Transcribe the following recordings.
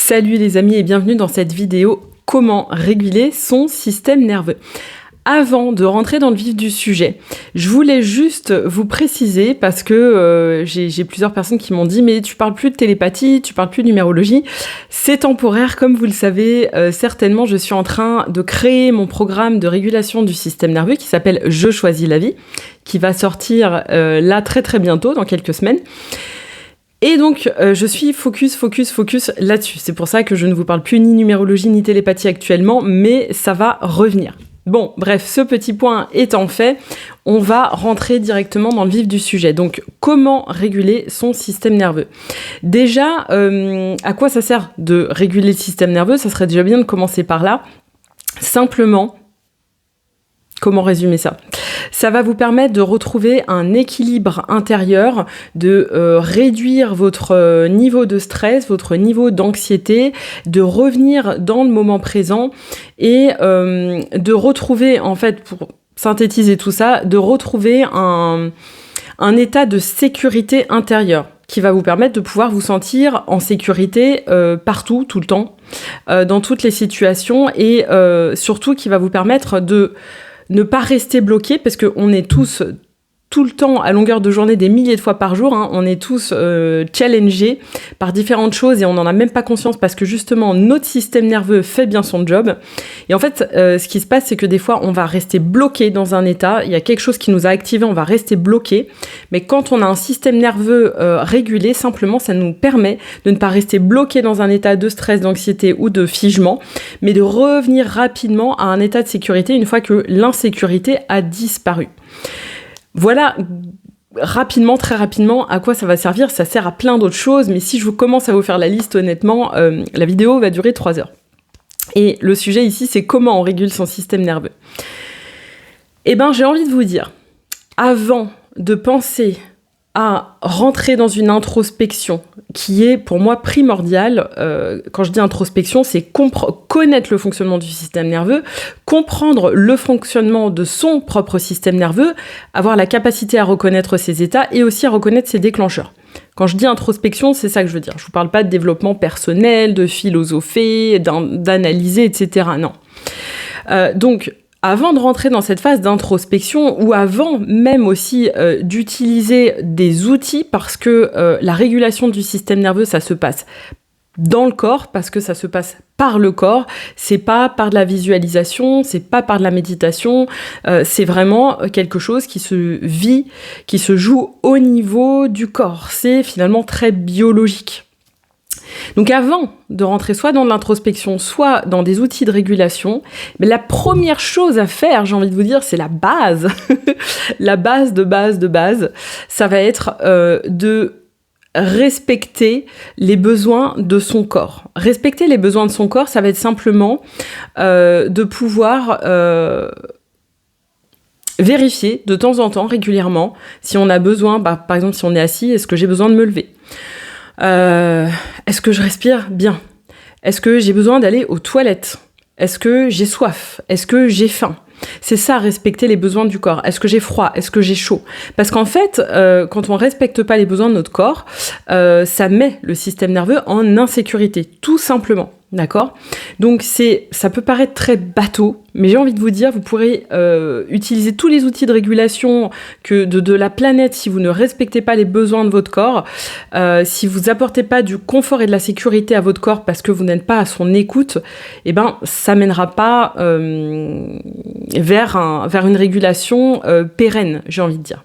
Salut les amis et bienvenue dans cette vidéo « Comment réguler son système nerveux ?» Avant de rentrer dans le vif du sujet, je voulais juste vous préciser parce que j'ai plusieurs personnes qui m'ont dit « mais tu parles plus de télépathie, tu parles plus de numérologie ». C'est temporaire, comme vous le savez, certainement je suis en train de créer mon programme de régulation du système nerveux qui s'appelle « Je choisis la vie » qui va sortir là très très bientôt, dans quelques semaines. Et donc, je suis focus là-dessus. C'est pour ça que je ne vous parle plus ni numérologie ni télépathie actuellement, mais ça va revenir. Bon, bref, ce petit point étant fait, on va rentrer directement dans le vif du sujet. Donc, comment réguler son système nerveux ? Déjà, à quoi ça sert de réguler le système nerveux ? Ça serait déjà bien de commencer par là. Simplement, comment résumer ça ? Ça va vous permettre de retrouver un équilibre intérieur, de réduire votre niveau de stress, votre niveau d'anxiété, de revenir dans le moment présent et de retrouver, en fait, pour synthétiser tout ça, de retrouver un état de sécurité intérieure qui va vous permettre de pouvoir vous sentir en sécurité partout, tout le temps, dans toutes les situations et surtout qui va vous permettre de ne pas rester bloqué, parce qu'on est tous, tout le temps, à longueur de journée, des milliers de fois par jour, on est tous challengés par différentes choses et on n'en a même pas conscience parce que justement, notre système nerveux fait bien son job. Et en fait, ce qui se passe, c'est que des fois, on va rester bloqué dans un état, il y a quelque chose qui nous a activé, on va rester bloqué. Mais quand on a un système nerveux régulé, simplement, ça nous permet de ne pas rester bloqué dans un état de stress, d'anxiété ou de figement, mais de revenir rapidement à un état de sécurité une fois que l'insécurité a disparu. Voilà rapidement, très rapidement, à quoi ça va servir. Ça sert à plein d'autres choses, mais si je vous commence à vous faire la liste, honnêtement, la vidéo va durer 3 heures. Et le sujet ici, c'est comment on régule son système nerveux. Eh ben, j'ai envie de vous dire, avant de penser à rentrer dans une introspection qui est pour moi primordiale. Quand je dis introspection, c'est connaître le fonctionnement du système nerveux, comprendre le fonctionnement de son propre système nerveux, avoir la capacité à reconnaître ses états et aussi à reconnaître ses déclencheurs. Quand je dis introspection, c'est ça que je veux dire. Je ne vous parle pas de développement personnel, de philosopher, d'analyser, etc. Non. Donc, avant de rentrer dans cette phase d'introspection ou avant même aussi d'utiliser des outils parce que la régulation du système nerveux, ça se passe dans le corps parce que ça se passe par le corps, c'est pas par de la visualisation, c'est pas par de la méditation, c'est vraiment quelque chose qui se vit, qui se joue au niveau du corps. C'est finalement très biologique. Donc avant de rentrer soit dans l'introspection, soit dans des outils de régulation, mais la première chose à faire, j'ai envie de vous dire, c'est la base. La base de base, ça va être de respecter les besoins de son corps. Respecter les besoins de son corps, ça va être simplement de pouvoir vérifier de temps en temps, régulièrement, si on a besoin, par exemple si on est assis, est-ce que j'ai besoin de me lever ? Est-ce que je respire bien ? Est-ce que j'ai besoin d'aller aux toilettes ? Est-ce que j'ai soif ? Est-ce que j'ai faim ? C'est ça, respecter les besoins du corps. Est-ce que j'ai froid ? Est-ce que j'ai chaud ? Parce qu'en fait, quand on respecte pas les besoins de notre corps, ça met le système nerveux en insécurité, tout simplement. D'accord ? Donc ça peut paraître très bateau, mais j'ai envie de vous dire, vous pourrez utiliser tous les outils de régulation de la planète si vous ne respectez pas les besoins de votre corps, si vous apportez pas du confort et de la sécurité à votre corps parce que vous n'êtes pas à son écoute, eh ben ça mènera pas vers une régulation pérenne, j'ai envie de dire.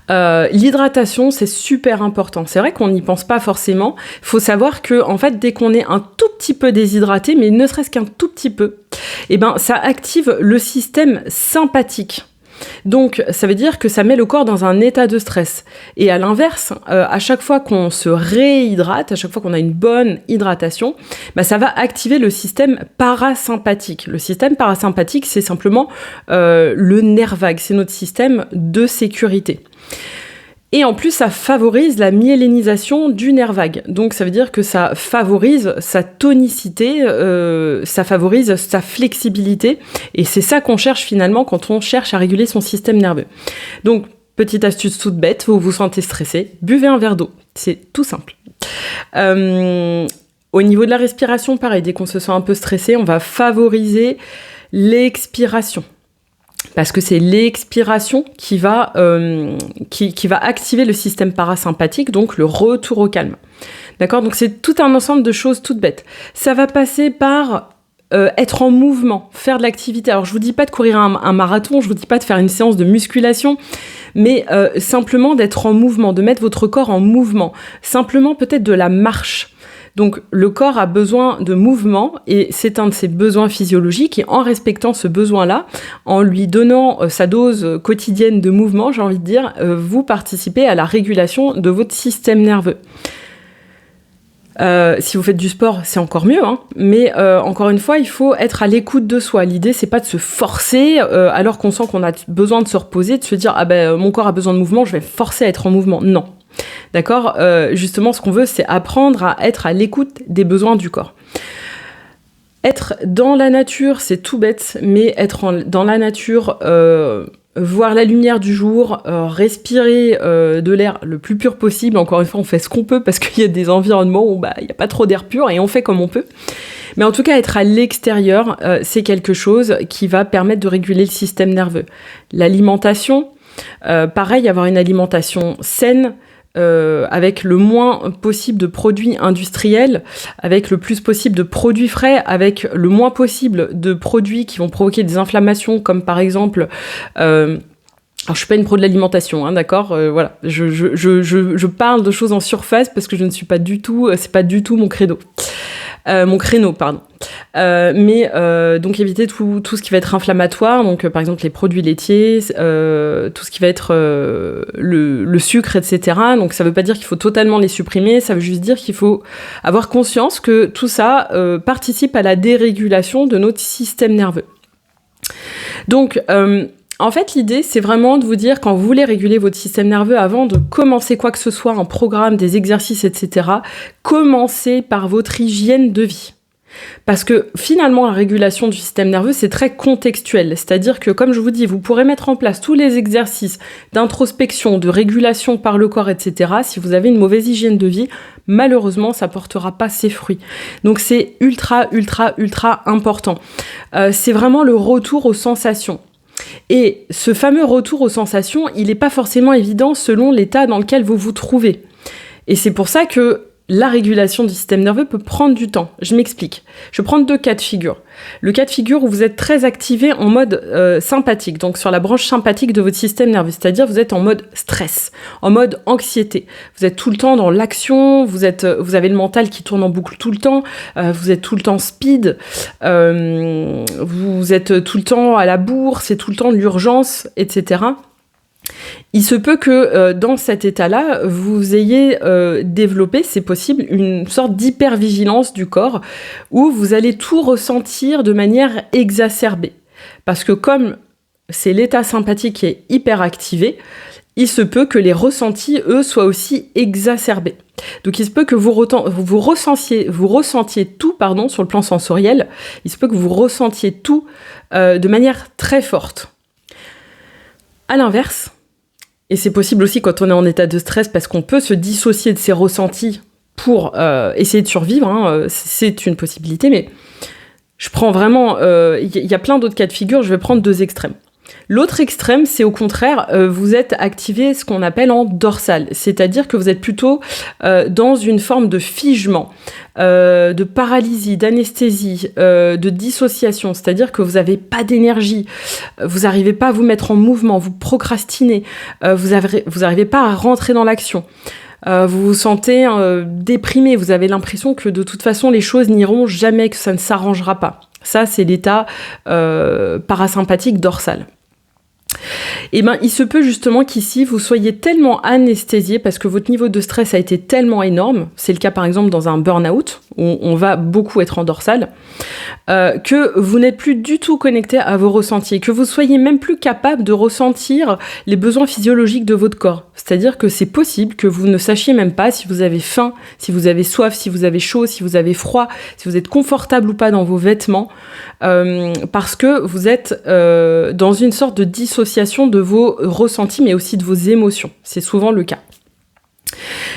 L'hydratation, c'est super important. C'est vrai qu'on n'y pense pas forcément. Il faut savoir que, en fait, dès qu'on est un tout petit peu déshydraté, mais ne serait-ce qu'un tout petit peu, eh ben, ça active le système sympathique. Donc, ça veut dire que ça met le corps dans un état de stress. Et à l'inverse, à chaque fois qu'on se réhydrate, à chaque fois qu'on a une bonne hydratation, bah, ça va activer le système parasympathique. Le système parasympathique, c'est simplement le nerf vague. C'est notre système de sécurité. Et en plus, ça favorise la myélinisation du nerf vague. Donc, ça veut dire que ça favorise sa tonicité, ça favorise sa flexibilité. Et c'est ça qu'on cherche finalement quand on cherche à réguler son système nerveux. Donc, petite astuce toute bête, vous vous sentez stressé, buvez un verre d'eau. C'est tout simple. Au niveau de la respiration, pareil, dès qu'on se sent un peu stressé, on va favoriser l'expiration. Parce que c'est l'expiration qui va activer le système parasympathique, donc le retour au calme. D'accord ? Donc c'est tout un ensemble de choses toutes bêtes. Ça va passer par être en mouvement, faire de l'activité. Alors je vous dis pas de courir un marathon, je vous dis pas de faire une séance de musculation, mais simplement d'être en mouvement, de mettre votre corps en mouvement. Simplement peut-être de la marche. Donc le corps a besoin de mouvement et c'est un de ses besoins physiologiques, et en respectant ce besoin-là, en lui donnant sa dose quotidienne de mouvement, j'ai envie de dire, vous participez à la régulation de votre système nerveux. Si vous faites du sport, c'est encore mieux, hein. Mais encore une fois, il faut être à l'écoute de soi. L'idée, c'est pas de se forcer alors qu'on sent qu'on a besoin de se reposer, de se dire mon corps a besoin de mouvement, je vais forcer à être en mouvement. Non. D'accord ? Justement, ce qu'on veut, c'est apprendre à être à l'écoute des besoins du corps. Être dans la nature, c'est tout bête, mais dans la nature, voir la lumière du jour, respirer de l'air le plus pur possible. Encore une fois, on fait ce qu'on peut parce qu'il y a des environnements où il n'y a pas trop d'air pur et on fait comme on peut. Mais en tout cas, être à l'extérieur, c'est quelque chose qui va permettre de réguler le système nerveux. L'alimentation, pareil, avoir une alimentation saine, avec le moins possible de produits industriels, avec le plus possible de produits frais, avec le moins possible de produits qui vont provoquer des inflammations, comme par exemple... alors je suis pas une pro de l'alimentation, hein, d'accord, voilà, je parle de choses en surface parce que je ne suis pas du tout, c'est pas du tout mon créneau. Mais donc éviter tout ce qui va être inflammatoire, donc par exemple les produits laitiers, tout ce qui va être le sucre, etc. Donc ça veut pas dire qu'il faut totalement les supprimer, ça veut juste dire qu'il faut avoir conscience que tout ça participe à la dérégulation de notre système nerveux. Donc en fait, l'idée, c'est vraiment de vous dire, quand vous voulez réguler votre système nerveux, avant de commencer quoi que ce soit, un programme, des exercices, etc., commencez par votre hygiène de vie. Parce que finalement, la régulation du système nerveux, c'est très contextuel. C'est-à-dire que, comme je vous dis, vous pourrez mettre en place tous les exercices d'introspection, de régulation par le corps, etc. Si vous avez une mauvaise hygiène de vie, malheureusement, ça portera pas ses fruits. Donc c'est ultra, ultra, ultra important. C'est vraiment le retour aux sensations. Et ce fameux retour aux sensations, il n'est pas forcément évident selon l'état dans lequel vous vous trouvez. Et c'est pour ça que la régulation du système nerveux peut prendre du temps. Je m'explique. Je vais prendre deux cas de figure. Le cas de figure où vous êtes très activé en mode sympathique, donc sur la branche sympathique de votre système nerveux, c'est-à-dire vous êtes en mode stress, en mode anxiété. Vous êtes tout le temps dans l'action, vous avez le mental qui tourne en boucle tout le temps, vous êtes tout le temps speed, vous êtes tout le temps à la bourre, c'est tout le temps l'urgence, etc. Il se peut que dans cet état-là, vous ayez développé, c'est possible, une sorte d'hypervigilance du corps où vous allez tout ressentir de manière exacerbée. Parce que comme c'est l'état sympathique qui est hyper activé, il se peut que les ressentis, eux, soient aussi exacerbés. Donc il se peut que vous ressentiez tout, sur le plan sensoriel, il se peut que vous ressentiez tout de manière très forte. À l'inverse, et c'est possible aussi quand on est en état de stress, parce qu'on peut se dissocier de ses ressentis pour essayer de survivre, hein, c'est une possibilité, mais je prends vraiment... Il y a plein d'autres cas de figure, je vais prendre deux extrêmes. L'autre extrême, c'est au contraire, vous êtes activé ce qu'on appelle en dorsal, c'est-à-dire que vous êtes plutôt dans une forme de figement, de paralysie, d'anesthésie, de dissociation, c'est-à-dire que vous n'avez pas d'énergie, vous n'arrivez pas à vous mettre en mouvement, vous procrastinez, vous n'arrivez pas à rentrer dans l'action. Vous vous sentez déprimé, vous avez l'impression que de toute façon les choses n'iront jamais, que ça ne s'arrangera pas. Ça, c'est l'état parasympathique dorsal. Et il se peut justement qu'ici, vous soyez tellement anesthésié parce que votre niveau de stress a été tellement énorme, c'est le cas par exemple dans un burn-out, où on va beaucoup être en dorsal, que vous n'êtes plus du tout connecté à vos ressentis, que vous soyez même plus capable de ressentir les besoins physiologiques de votre corps. C'est-à-dire que c'est possible que vous ne sachiez même pas si vous avez faim, si vous avez soif, si vous avez chaud, si vous avez froid, si vous êtes confortable ou pas dans vos vêtements, parce que vous êtes dans une sorte de dissociation de vos ressentis, mais aussi de vos émotions. C'est souvent le cas.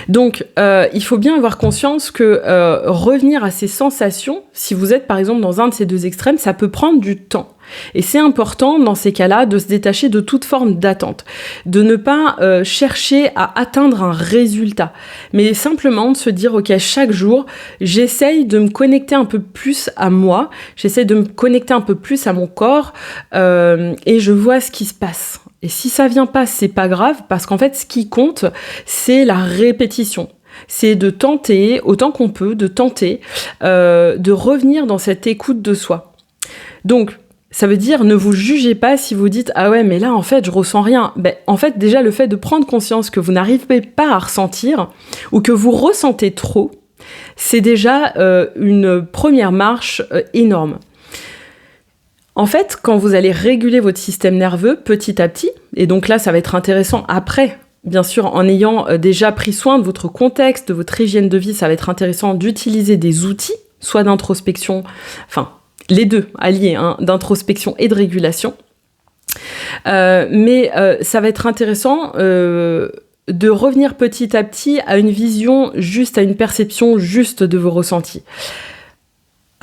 Donc, il faut bien avoir conscience que revenir à ces sensations, si vous êtes par exemple dans un de ces deux extrêmes, ça peut prendre du temps. Et c'est important dans ces cas-là de se détacher de toute forme d'attente, de ne pas chercher à atteindre un résultat, mais simplement de se dire ok, chaque jour j'essaye de me connecter un peu plus à moi, j'essaye de me connecter un peu plus à mon corps et je vois ce qui se passe. Et si ça vient pas, c'est pas grave, parce qu'en fait ce qui compte c'est la répétition. C'est de tenter, autant qu'on peut, de tenter de revenir dans cette écoute de soi. Donc ça veut dire, ne vous jugez pas si vous dites « Ah ouais, mais là, en fait, je ressens rien ». Ben, en fait, déjà, le fait de prendre conscience que vous n'arrivez pas à ressentir ou que vous ressentez trop, c'est déjà une première marche énorme. En fait, quand vous allez réguler votre système nerveux petit à petit, et donc là, ça va être intéressant après, bien sûr, en ayant déjà pris soin de votre contexte, de votre hygiène de vie, ça va être intéressant d'utiliser des outils, soit d'introspection, enfin, les deux alliés, hein, d'introspection et de régulation. Mais ça va être intéressant de revenir petit à petit à une vision juste, à une perception juste de vos ressentis.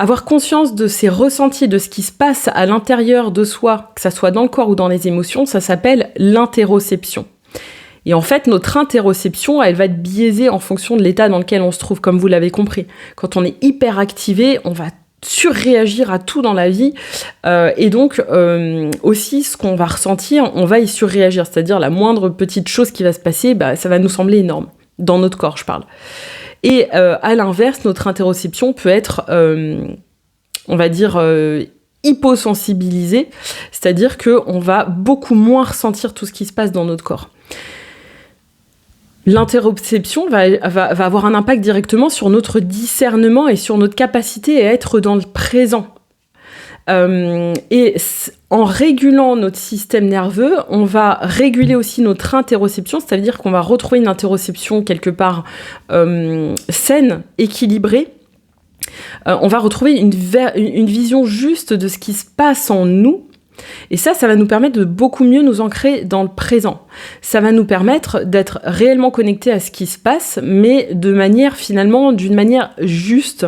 Avoir conscience de ces ressentis, de ce qui se passe à l'intérieur de soi, que ça soit dans le corps ou dans les émotions, ça s'appelle l'interoception. Et en fait, notre interoception, elle va être biaisée en fonction de l'état dans lequel on se trouve, comme vous l'avez compris. Quand on est hyper activé, on va surréagir à tout dans la vie et donc aussi ce qu'on va ressentir, on va y surréagir, c'est-à-dire la moindre petite chose qui va se passer, ça va nous sembler énorme, dans notre corps je parle. Et à l'inverse, notre interoception peut être, on va dire, hyposensibilisée, c'est-à-dire qu'on va beaucoup moins ressentir tout ce qui se passe dans notre corps. L'interoception va avoir un impact directement sur notre discernement et sur notre capacité à être dans le présent. Et en régulant notre système nerveux, on va réguler aussi notre interoception, c'est-à-dire qu'on va retrouver une interoception quelque part saine, équilibrée. On va retrouver une vision juste de ce qui se passe en nous. Et ça va nous permettre de beaucoup mieux nous ancrer dans le présent. Ça va nous permettre d'être réellement connectés à ce qui se passe, mais d'une manière juste,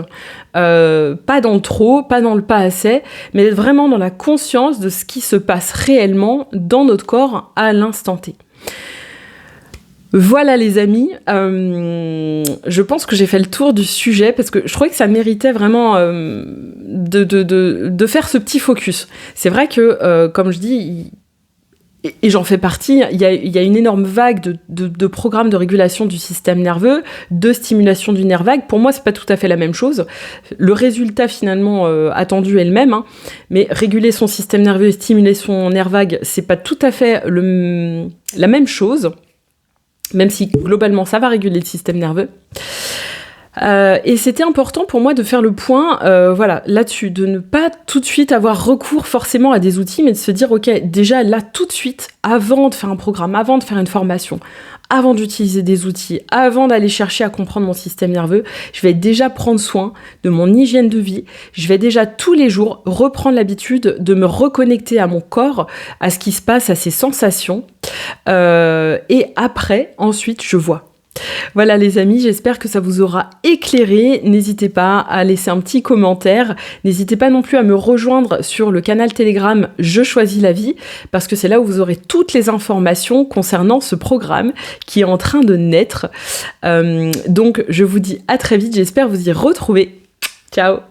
pas dans le trop, pas dans le pas assez, mais d'être vraiment dans la conscience de ce qui se passe réellement dans notre corps à l'instant T. Voilà les amis, je pense que j'ai fait le tour du sujet parce que je trouvais que ça méritait vraiment de faire ce petit focus. C'est vrai que, comme je dis, et j'en fais partie, il y a une énorme vague de programmes de régulation du système nerveux, de stimulation du nerf vague. Pour moi, c'est pas tout à fait la même chose. Le résultat finalement attendu est le même, hein, mais réguler son système nerveux et stimuler son nerf vague, c'est pas tout à fait la même chose. Même si globalement ça va réguler le système nerveux. Et c'était important pour moi de faire le point là-dessus, de ne pas tout de suite avoir recours forcément à des outils, mais de se dire ok, déjà là tout de suite, avant de faire un programme, avant de faire une formation, avant d'utiliser des outils, avant d'aller chercher à comprendre mon système nerveux, je vais déjà prendre soin de mon hygiène de vie, je vais déjà tous les jours reprendre l'habitude de me reconnecter à mon corps, à ce qui se passe, à ses sensations, et après, ensuite, je vois. Voilà les amis, j'espère que ça vous aura éclairé. N'hésitez pas à laisser un petit commentaire. N'hésitez pas non plus à me rejoindre sur le canal Telegram Je choisis la vie, parce que c'est là où vous aurez toutes les informations concernant ce programme qui est en train de naître. Donc je vous dis à très vite, j'espère vous y retrouver. Ciao!